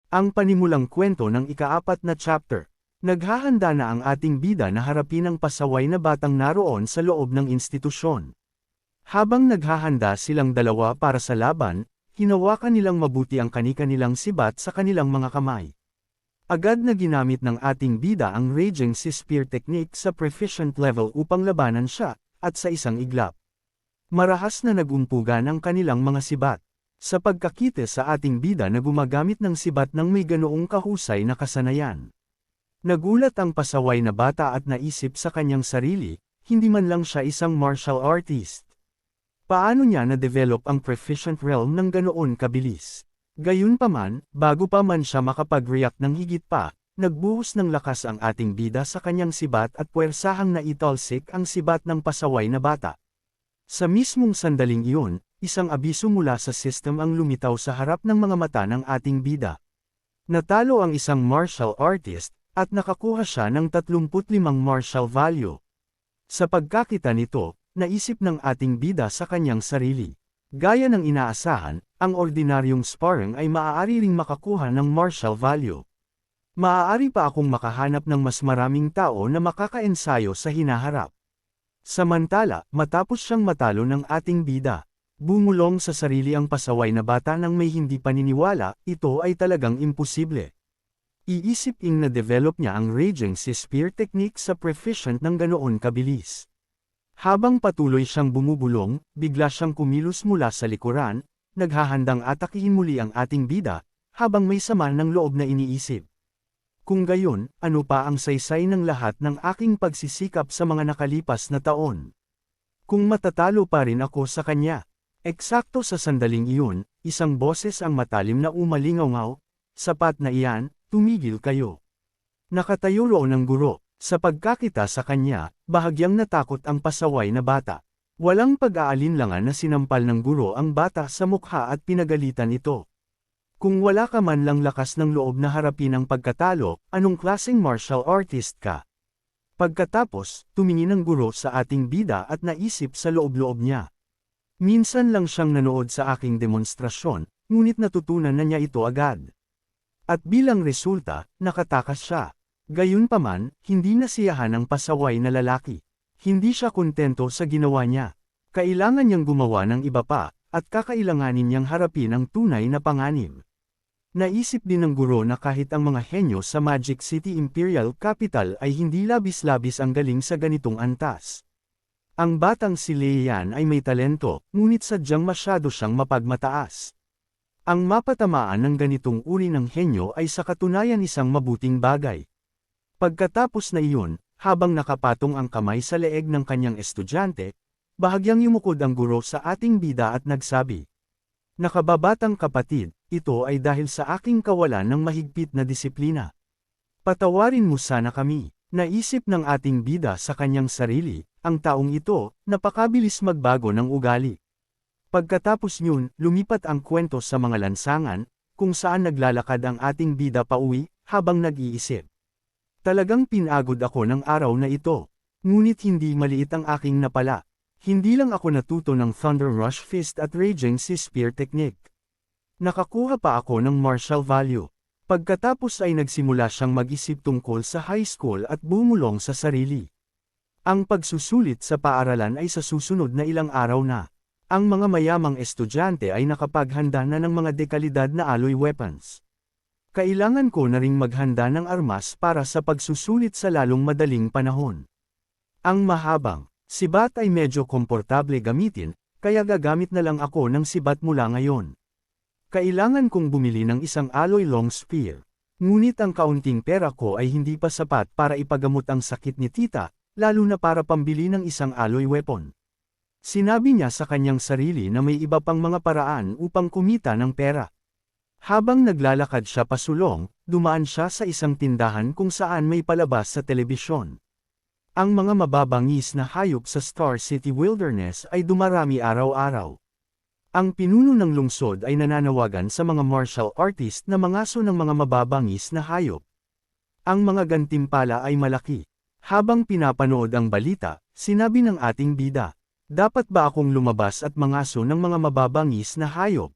Ang panimulang kwento ng ika-4 na chapter. Naghahanda na ang ating bida na harapin ang pasaway na batang naroon sa loob ng institusyon. Habang naghahanda silang dalawa para sa laban, hinawakan nilang mabuti ang kani-kanilang sibat sa kanilang mga kamay. Agad na ginamit ng ating bida ang Raging Spear technique sa proficient level upang labanan siya, at sa isang iglap. Marahas na nagumpugan ang kanilang mga sibat. Sa pagkakita sa ating bida na gumagamit ng sibat ng may ganoong kahusay na kasanayan. Nagulat ang pasaway na bata at naisip sa kanyang sarili, hindi man lang siya isang martial artist. Paano niya na-develop ang proficient realm ng ganoon kabilis? Gayunpaman, bago pa man siya makapag-react ng higit pa, nagbuhos ng lakas ang ating bida sa kanyang sibat at puwersahang naitalsik ang sibat ng pasaway na bata. Sa mismong sandaling iyon, isang abiso mula sa system ang lumitaw sa harap ng mga mata ng ating bida. Natalo ang isang martial artist, at nakakuha siya ng 35 martial value. Sa pagkakita nito, naisip ng ating bida sa kanyang sarili. Gaya ng inaasahan, ang ordinaryong sparring ay maaari ring makakuha ng martial value. Maaari pa akong makahanap ng mas maraming tao na makakaensayo sa hinaharap. Samantala, matapos siyang matalo ng ating bida, bumulong sa sarili ang pasaway na bata nang may hindi paniniwala, ito ay talagang imposible. Iisiping na-develop niya ang Raging Spear technique sa proficient ng ganoon kabilis. Habang patuloy siyang bumubulong, bigla siyang kumilos mula sa likuran, naghahandang atakihin muli ang ating bida, habang may sama ng loob na iniisip. Kung gayon, ano pa ang saysay ng lahat ng aking pagsisikap sa mga nakalipas na taon? Kung matatalo pa rin ako sa kanya. Eksakto sa sandaling iyon, isang boses ang matalim na umalingaw-ngaw, sapat na iyan, tumigil kayo. Nakatayo roon ang guro, sa pagkakita sa kanya, bahagyang natakot ang pasaway na bata. Walang pag-aalinlangan na sinampal ng guro ang bata sa mukha at pinagalitan ito. Kung wala ka man lang lakas ng loob na harapin ang pagkatalo, anong klaseng martial artist ka? Pagkatapos, tumingin ang guro sa ating bida at naisip sa loob-loob niya. Minsan lang siyang nanood sa aking demonstrasyon, ngunit natutunan na niya ito agad. At bilang resulta, nakatakas siya. Gayunpaman, hindi nasiyahan ang pasaway na lalaki. Hindi siya kontento sa ginawa niya. Kailangan niyang gumawa ng iba pa, at kakailanganin niyang harapin ang tunay na panganib. Naisip din ng guro na kahit ang mga henyo sa Magic City Imperial Capital ay hindi labis-labis ang galing sa ganitong antas. Ang batang si Leian ay may talento, ngunit sadyang masyado siyang mapagmataas. Ang mapatamaan ng ganitong uri ng henyo ay sa katunayan isang mabuting bagay. Pagkatapos na iyon, habang nakapatong ang kamay sa leeg ng kanyang estudyante, bahagyang yumukod ang guro sa ating bida at nagsabi, "Nakababatang kapatid, ito ay dahil sa aking kawalan ng mahigpit na disiplina. Patawarin mo sana kami." Naisip ng ating bida sa kanyang sarili, ang taong ito, napakabilis magbago ng ugali. Pagkatapos yun, lumipat ang kwento sa mga lansangan, kung saan naglalakad ang ating bida pauwi, habang nag-iisip. Talagang pinagod ako ng araw na ito. Ngunit hindi maliit ang aking napala. Hindi lang ako natuto ng Thunder Rush Fist at Raging Spear technique. Nakakuha pa ako ng martial value. Pagkatapos ay nagsimula siyang mag-isip tungkol sa high school at bumulong sa sarili. Ang pagsusulit sa paaralan ay sa susunod na ilang araw na. Ang mga mayamang estudyante ay nakapaghanda na ng mga dekalidad na alloy weapons. Kailangan ko na ring maghanda ng armas para sa pagsusulit sa lalong madaling panahon. Ang mahabang sibat ay medyo komportable gamitin, kaya gagamit na lang ako ng sibat mula ngayon. Kailangan kong bumili ng isang alloy long spear. Ngunit ang kaunting pera ko ay hindi pa sapat para ipagamot ang sakit ni tita, lalo na para pambili ng isang alloy weapon. Sinabi niya sa kanyang sarili na may iba pang mga paraan upang kumita ng pera. Habang naglalakad siya pasulong, dumaan siya sa isang tindahan kung saan may palabas sa telebisyon. Ang mga mababangis na hayop sa Star City Wilderness ay dumarami araw-araw. Ang pinuno ng lungsod ay nananawagan sa mga martial artist na mangaso ng mga mababangis na hayop. Ang mga gantimpala ay malaki. Habang pinapanood ang balita, sinabi ng ating bida, "Dapat ba akong lumabas at mangaso ng mga mababangis na hayop?"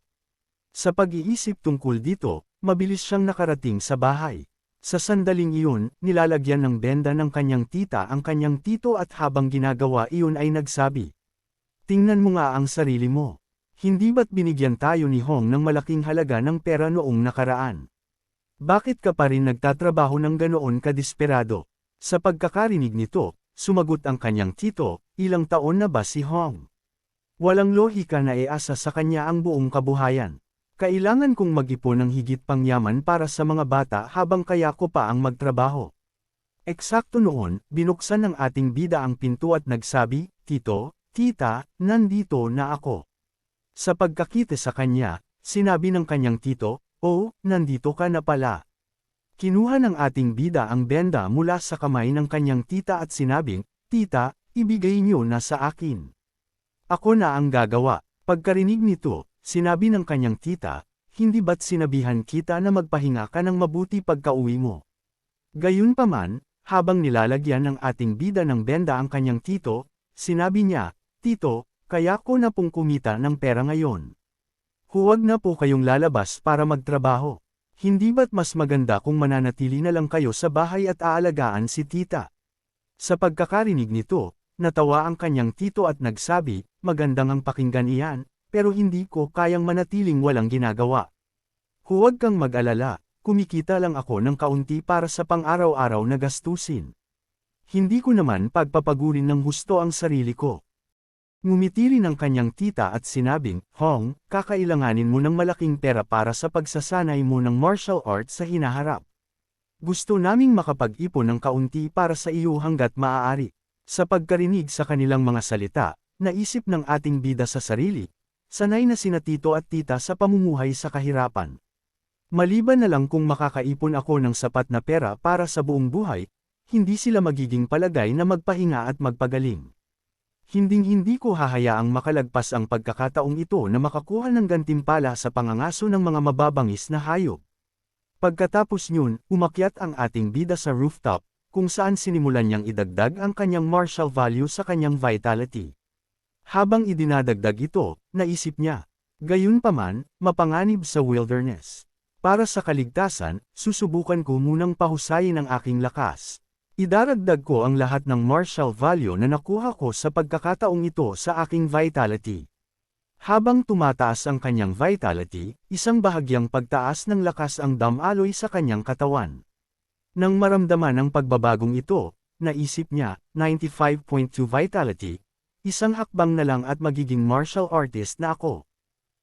Sa pag-iisip tungkol dito, mabilis siyang nakarating sa bahay. Sa sandaling iyon, nilalagyan ng benda ng kanyang tita ang kanyang tito at habang ginagawa iyon ay nagsabi, "Tingnan mo nga ang sarili mo. Hindi ba't binigyan tayo ni Hong ng malaking halaga ng pera noong nakaraan? Bakit ka pa rin nagtatrabaho ng ganoon kadesperado?" Sa pagkakarinig nito, sumagot ang kanyang tito, "Ilang taon na ba si Hong? Walang lohika na iasa sa kanya ang buong kabuhayan. Kailangan kong mag-ipon ng higit pang yaman para sa mga bata habang kaya ko pa ang magtrabaho." Eksakto noon, binuksan ng ating bida ang pinto at nagsabi, "Tito, tita, nandito na ako." Sa pagkakita sa kanya, sinabi ng kanyang tito, "Oh, nandito ka na pala." Kinuha ng ating bida ang benda mula sa kamay ng kanyang tita at sinabing, "Tita, ibigay niyo na sa akin. Ako na ang gagawa." Pagkarinig nito, sinabi ng kanyang tita, "Hindi ba't sinabihan kita na magpahinga ka ng mabuti pagka-uwi mo?" Gayunpaman, habang nilalagyan ng ating bida ng benda ang kanyang tito, sinabi niya, "Tito, kaya ko na pong kumita ng pera ngayon. Huwag na po kayong lalabas para magtrabaho. Hindi ba't mas maganda kung mananatili na lang kayo sa bahay at aalagaan si tita?" Sa pagkakarinig nito, natawa ang kanyang tito at nagsabi, "Magandang ang pakinggan iyan, pero hindi ko kayang manatiling walang ginagawa. Huwag kang mag-alala, kumikita lang ako ng kaunti para sa pang-araw-araw na gastusin. Hindi ko naman pagpapagurin ng husto ang sarili ko." Ngumiti rin ang kanyang tita at sinabing, "Hong, kakailanganin mo ng malaking pera para sa pagsasanay mo ng martial arts sa hinaharap. Gusto naming makapag-ipon ng kaunti para sa iyo hanggat maaari." Sa pagkarinig sa kanilang mga salita, naisip ng ating bida sa sarili, sanay na sina tito at tita sa pamumuhay sa kahirapan. Maliban na lang kung makakaipon ako ng sapat na pera para sa buong buhay, hindi sila magiging palagay na magpahinga at magpagaling. Hinding-hindi ko hahayaang makalagpas ang pagkakataong ito na makakuha ng gantimpala sa pangangaso ng mga mababangis na hayop. Pagkatapos nyun, umakyat ang ating bida sa rooftop, kung saan sinimulan niyang idagdag ang kanyang martial value sa kanyang vitality. Habang idinadagdag ito, naisip niya, "Gayunpaman, mapanganib sa wilderness. Para sa kaligtasan, susubukan ko munang pahusayin ang aking lakas. Idaragdag ko ang lahat ng martial value na nakuha ko sa pagkakataong ito sa aking vitality." Habang tumataas ang kanyang vitality, isang bahagyang pagtaas ng lakas ang damaloy sa kanyang katawan. Nang maramdaman ang pagbabagong ito, naisip niya, 95.2 vitality, isang hakbang na lang at magiging martial artist na ako.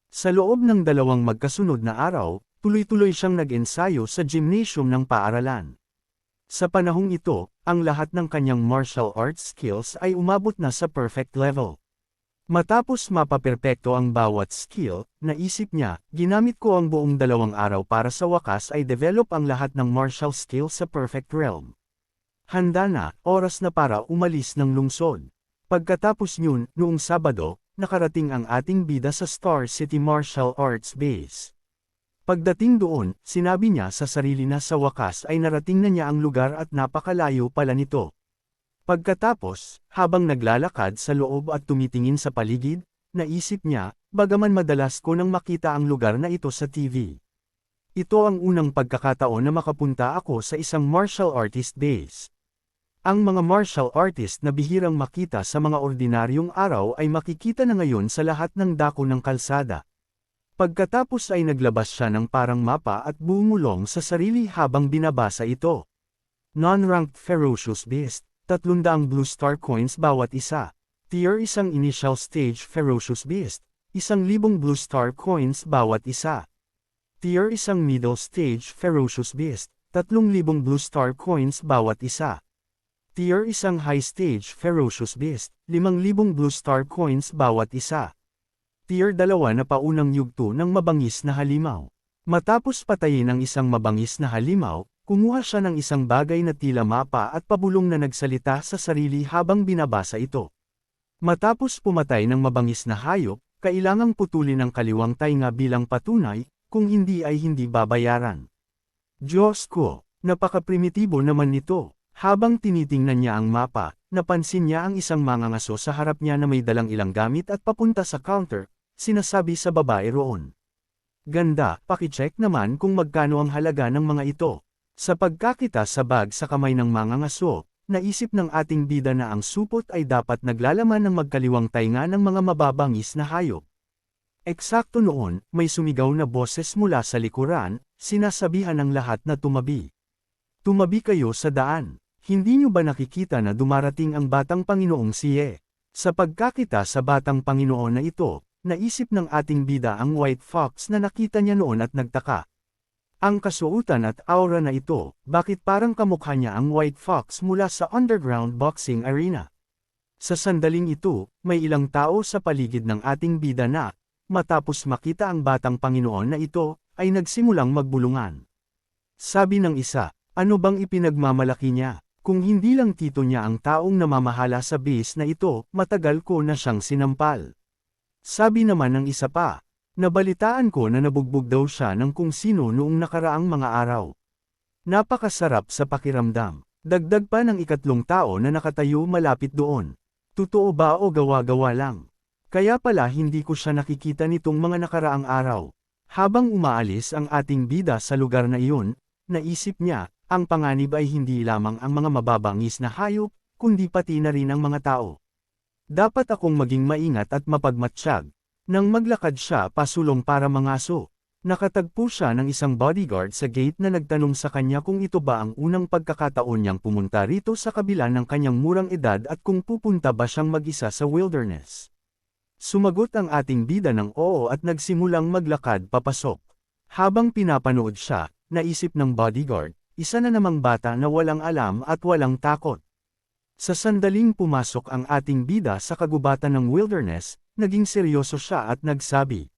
Sa loob ng 2 magkasunod na araw, tuloy-tuloy siyang nag-ensayo sa gymnasium ng paaralan. Sa panahong ito, ang lahat ng kanyang martial arts skills ay umabot na sa perfect level. Matapos mapaperpekto ang bawat skill, naisip niya, ginamit ko ang buong 2 araw para sa wakas ay develop ang lahat ng martial skill sa perfect realm. Handa na, oras na para umalis ng lungsod. Pagkatapos nyun, noong Sabado, nakarating ang ating bida sa Star City Martial Arts Base. Pagdating doon, sinabi niya sa sarili na sa wakas ay narating na niya ang lugar at napakalayo pala nito. Pagkatapos, habang naglalakad sa loob at tumitingin sa paligid, naisip niya, bagaman madalas ko nang makita ang lugar na ito sa TV. Ito ang unang pagkakataon na makapunta ako sa isang martial artist base. Ang mga martial artist na bihirang makita sa mga ordinaryong araw ay makikita na ngayon sa lahat ng dako ng kalsada. Pagkatapos ay naglabas siya ng parang mapa at bumulong sa sarili habang binabasa ito. Non-ranked Ferocious Beast, 300 Blue Star Coins bawat isa. Tier 1 Initial Stage Ferocious Beast, 1,000 Blue Star Coins bawat isa. Tier 1 Middle Stage Ferocious Beast, 3,000 Blue Star Coins bawat isa. Tier 1 High Stage Ferocious Beast, 5,000 Blue Star Coins bawat isa. Tier 2 na paunang yugto ng mabangis na halimaw. Matapos patayin ang isang mabangis na halimaw, kumuha siya ng isang bagay na tila mapa at pabulong na nagsalita sa sarili habang binabasa ito. Matapos pumatay ng mabangis na hayop, kailangang putulin ang kaliwang tainga bilang patunay, kung hindi ay hindi babayaran. Diyos ko, napaka-primitibo naman nito. Habang tinitingnan niya ang mapa, napansin niya ang isang mangangaso sa harap niya na may dalang ilang gamit at papunta sa counter, sinasabi sa babae roon. Ganda, pakicheck naman kung magkano ang halaga ng mga ito. Sa pagkakita sa bag sa kamay ng mangangaso, naisip ng ating bida na ang supot ay dapat naglalaman ng magkaliwang tainga ng mga mababangis na hayop. Eksakto noon, may sumigaw na boses mula sa likuran, sinasabihan ng lahat na tumabi. Tumabi kayo sa daan. Hindi niyo ba nakikita na dumarating ang batang Panginoong siye? Sa pagkakita sa batang Panginoon na ito, naisip ng ating bida ang white fox na nakita niya noon at nagtaka. Ang kasuotan at aura na ito, bakit parang kamukha niya ang white fox mula sa underground boxing arena? Sa sandaling ito, may ilang tao sa paligid ng ating bida na, matapos makita ang batang Panginoon na ito, ay nagsimulang magbulungan. Sabi ng isa, ano bang ipinagmamalaki niya? Kung hindi lang tito niya ang taong namamahala sa base na ito, matagal ko na siyang sinampal. Sabi naman ng isa pa, nabalitaan ko na nabugbog daw siya ng kung sino noong nakaraang mga araw. Napakasarap sa pakiramdam. Dagdag pa ng ikatlong tao na nakatayo malapit doon. Totoo ba o gawa-gawa lang? Kaya pala hindi ko siya nakikita nitong mga nakaraang araw. Habang umaalis ang ating bida sa lugar na iyon, naisip niya, ang panganib ay hindi lamang ang mga mababangis na hayop, kundi pati na rin ang mga tao. Dapat akong maging maingat at mapagmatsyag. Nang maglakad siya pasulong para mangaso, nakatagpo siya ng isang bodyguard sa gate na nagtanong sa kanya kung ito ba ang unang pagkakataon niyang pumunta rito sa kabila ng kanyang murang edad at kung pupunta ba siyang mag-isa sa wilderness. Sumagot ang ating bida ng oo at nagsimulang maglakad papasok. Habang pinapanood siya, naisip ng bodyguard, isa na namang bata na walang alam at walang takot. Sa sandaling pumasok ang ating bida sa kagubatan ng wilderness, naging seryoso siya at nagsabi.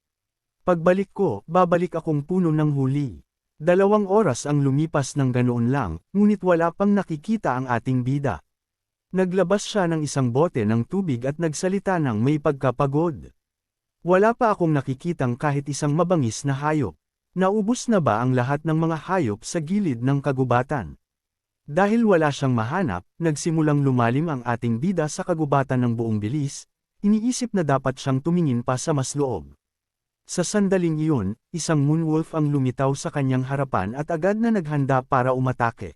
Pagbalik ko, babalik akong puno ng huli. 2 oras ang lumipas ng ganoon lang, ngunit wala pang nakikita ang ating bida. Naglabas siya ng isang bote ng tubig at nagsalita ng may pagkapagod. Wala pa akong nakikitang kahit isang mabangis na hayop. Naubos na ba ang lahat ng mga hayop sa gilid ng kagubatan? Dahil wala siyang mahanap, nagsimulang lumalim ang ating bida sa kagubatan ng buong bilis, iniisip na dapat siyang tumingin pa sa mas loob. Sa sandaling iyon, isang moonwolf ang lumitaw sa kanyang harapan at agad na naghanda para umatake.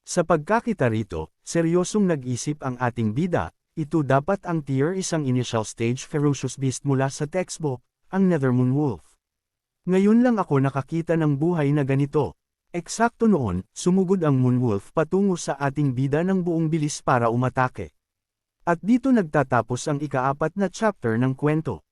Sa pagkakita rito, seryosong nag-isip ang ating bida, ito dapat ang tier isang initial stage ferocious beast mula sa textbook, ang Nethermoon Wolf. Ngayon lang ako nakakita ng buhay na ganito. Eksakto noon, sumugod ang Moonwolf patungo sa ating bida ng buong bilis para umatake. At dito nagtatapos ang ika-4 na chapter ng kwento.